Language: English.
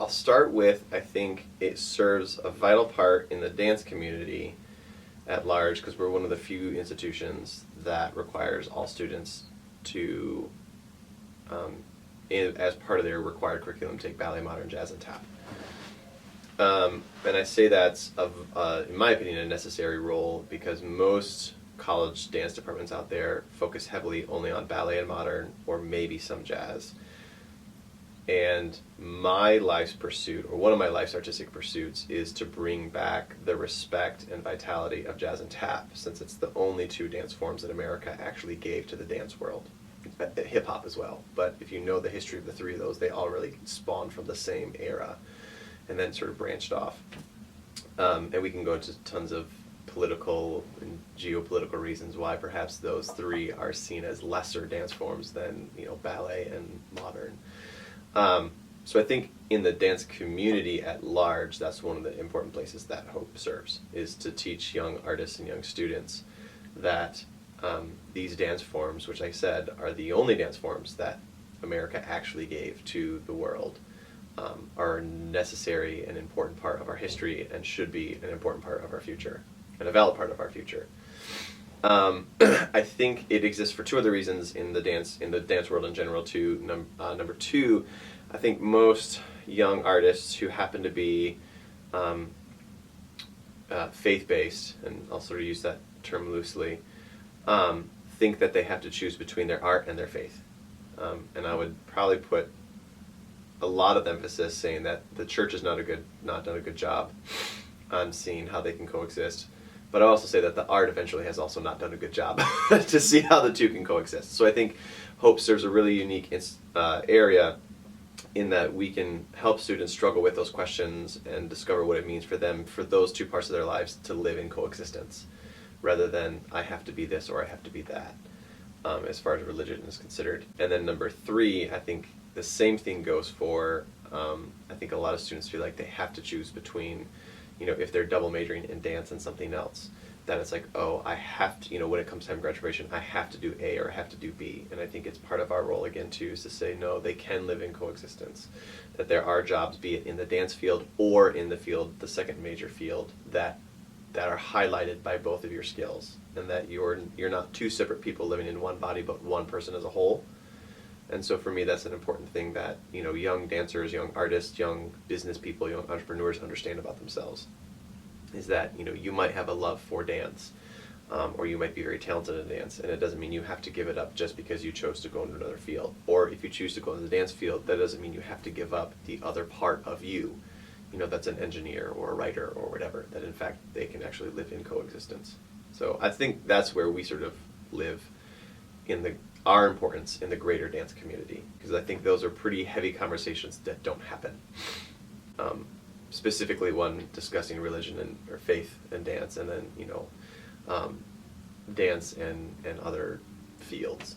I'll start with, I think it serves a vital part in the dance community at large, because we're one of the few institutions that requires all students to, as part of their required curriculum, take ballet, modern, jazz, and tap. And I say that's, in my opinion, a necessary role because most college dance departments out there focus heavily only on ballet and modern, or maybe some jazz. And my life's pursuit, or one of my life's artistic pursuits, is to bring back the respect and vitality of jazz and tap, since it's the only two dance forms that America actually gave to the dance world. Hip-hop as well, but if you know the history of the three of those, they all really spawned from the same era and then sort of branched off. And we can go into tons of political and geopolitical reasons why perhaps those three are seen as lesser dance forms than, ballet and modern. So I think in the dance community at large, that's one of the important places that Hope serves, is to teach young artists and young students that these dance forms, which I said are the only dance forms that America actually gave to the world, are a necessary and important part of our history and should be an important part of our future and a valid part of our future. I think it exists for two other reasons in the dance world in general too. Number two, I think most young artists who happen to be faith-based, and I'll sort of use that term loosely, think that they have to choose between their art and their faith. And I would probably put a lot of emphasis saying that the church has not done a good job on seeing how they can coexist. But I also say that the art eventually has also not done a good job to see how the two can coexist. So I think Hope serves a really unique area in that we can help students struggle with those questions and discover what it means for them, for those two parts of their lives, to live in coexistence, rather than I have to be this or I have to be that, as far as religion is considered. And then number three, I think the same thing goes for, I think a lot of students feel like they have to choose between, if they're double majoring in dance and something else, that it's like, oh, I have to, when it comes time graduation, I have to do A or I have to do B. And I think it's part of our role, again, too, is to say, no, they can live in coexistence. That there are jobs, be it in the dance field or in the field, the second major field, that are highlighted by both of your skills. And that you're not two separate people living in one body, but one person as a whole. And so for me, that's an important thing that, young dancers, young artists, young business people, young entrepreneurs understand about themselves, is that, you might have a love for dance, or you might be very talented in dance, and it doesn't mean you have to give it up just because you chose to go into another field. Or if you choose to go into the dance field, that doesn't mean you have to give up the other part of you, that's an engineer or a writer or whatever, that in fact they can actually live in coexistence. So I think that's where we sort of live in our importance in the greater dance community, because I think those are pretty heavy conversations that don't happen. Specifically one discussing religion or faith and dance, and then dance and other fields.